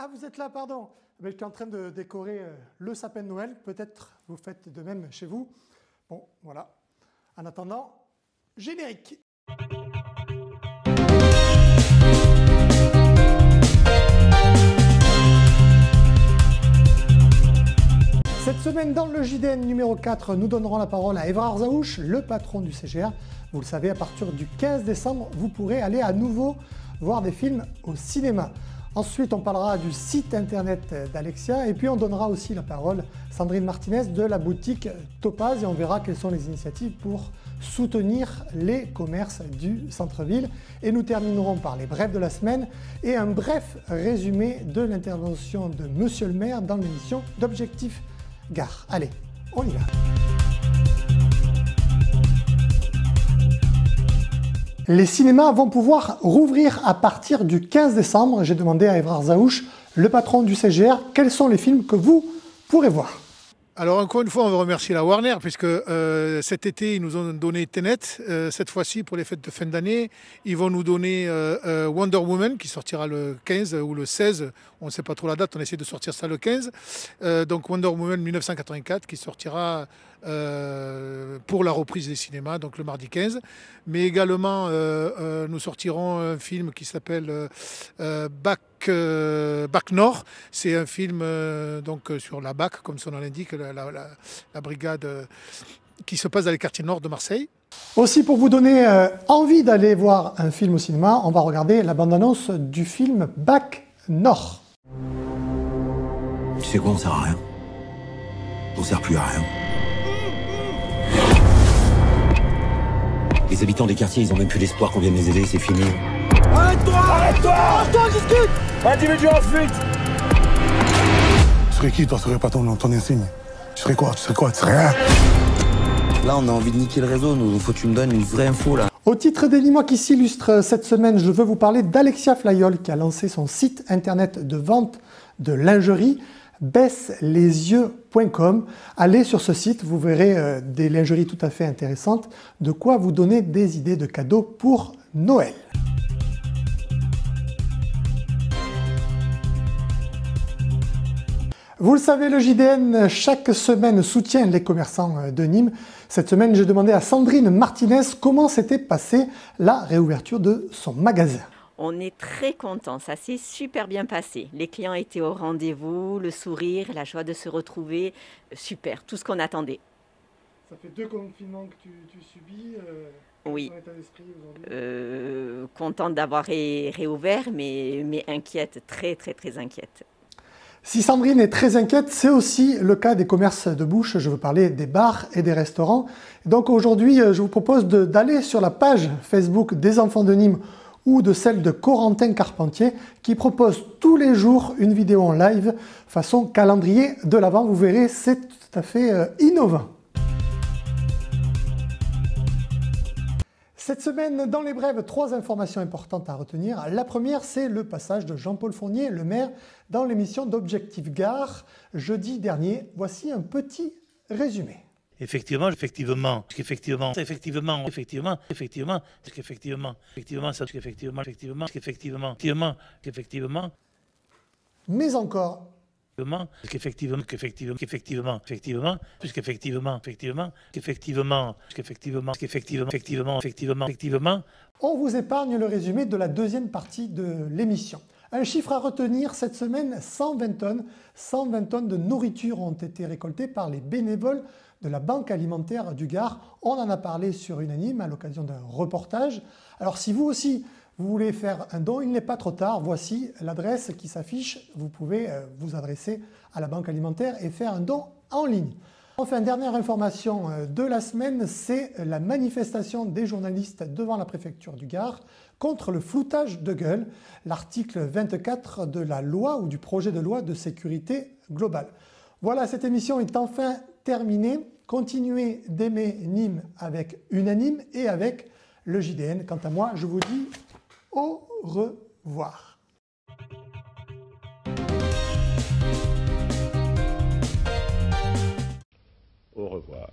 Ah, vous êtes là, pardon. Mais j'étais en train de décorer le sapin de Noël. Peut-être vous faites de même chez vous. Bon, voilà. En attendant, générique. Cette semaine, dans le JDN numéro 4, nous donnerons la parole à Évrard Zaouch, le patron du CGR. Vous le savez, à partir du 15 décembre, vous pourrez aller à nouveau voir des films au cinéma. Ensuite, on parlera du site internet d'Alexia et puis on donnera aussi la parole à Sandrine Martinez de la boutique Topaz et on verra quelles sont les initiatives pour soutenir les commerces du centre-ville. Et nous terminerons par les brefs de la semaine et un bref résumé de l'intervention de Monsieur le maire dans l'émission d'Objectif Gare. Allez, on y va. Les cinémas vont pouvoir rouvrir à partir du 15 décembre. J'ai demandé à Évrard Zaouch, le patron du CGR, quels sont les films que vous pourrez voir. Alors encore une fois, on veut remercier la Warner puisque cet été, ils nous ont donné Tenet. Cette fois-ci, pour les fêtes de fin d'année, ils vont nous donner Wonder Woman qui sortira le 15 ou le 16. On ne sait pas trop la date, on essaie de sortir ça le 15. Donc Wonder Woman 1984 qui sortira pour la reprise des cinémas, donc le mardi 15. Mais également, nous sortirons un film qui s'appelle Bac Nord. C'est un film donc sur la BAC, comme son nom l'indique, la brigade qui se passe dans les quartiers nord de Marseille. Aussi, pour vous donner envie d'aller voir un film au cinéma, on va regarder la bande-annonce du film Bac Nord. Tu sais quoi, on sert à rien. On sert plus à rien. Les habitants des quartiers, ils ont même plus l'espoir qu'on vienne les aider, c'est fini. Arrête-toi! Arrête-toi! Arrête-toi, discute! Individu en fuite! Tu serais qui, toi? Tu serais pas ton insigne? Tu serais quoi? Tu serais quoi? Tu serais rien! Là, on a envie de niquer le réseau, nous. Faut que tu me donnes une vraie info, là. Au titre des Limois qui s'illustrent cette semaine, je veux vous parler d'Alexia Flayol qui a lancé son site internet de vente de lingerie, baisselesieux.com. Allez sur ce site, vous verrez des lingeries tout à fait intéressantes, de quoi vous donner des idées de cadeaux pour Noël. Vous le savez, le JDN, chaque semaine, soutient les commerçants de Nîmes. Cette semaine, j'ai demandé à Sandrine Martinez comment s'était passée la réouverture de son magasin. On est très contents, ça s'est super bien passé. Les clients étaient au rendez-vous, le sourire, la joie de se retrouver, super, tout ce qu'on attendait. Ça fait 2 confinements que tu subis. Oui. Contente d'avoir réouvert, mais inquiète, très inquiète. Si Sandrine est très inquiète, c'est aussi le cas des commerces de bouche. Je veux parler des bars et des restaurants. Donc aujourd'hui, je vous propose d'aller sur la page Facebook des Enfants de Nîmes ou de celle de Corentin Carpentier qui propose tous les jours une vidéo en live façon calendrier de l'Avent. Vous verrez, c'est tout à fait innovant. Cette semaine, dans les brèves, 3 informations importantes à retenir. La première, c'est le passage de Jean-Paul Fournier, le maire, dans l'émission d'Objectif Gare, jeudi dernier. Voici un petit résumé. Effectivement. Mais encore. On vous épargne le résumé de la deuxième partie de l'émission. Un chiffre à retenir cette semaine, 120 tonnes. 120 tonnes de nourriture ont été récoltées par les bénévoles de la Banque alimentaire du Gard. On en a parlé sur Unanime à l'occasion d'un reportage. Alors si vous aussi, vous voulez faire un don, il n'est pas trop tard. Voici l'adresse qui s'affiche. Vous pouvez vous adresser à la Banque alimentaire et faire un don en ligne. Enfin, dernière information de la semaine, c'est la manifestation des journalistes devant la préfecture du Gard contre le floutage de gueule, l'article 24 de la loi ou du projet de loi de sécurité globale. Voilà, cette émission est enfin terminée. Continuez d'aimer Nîmes avec Unanime et avec le JDN. Quant à moi, je vous dis au revoir. Au revoir.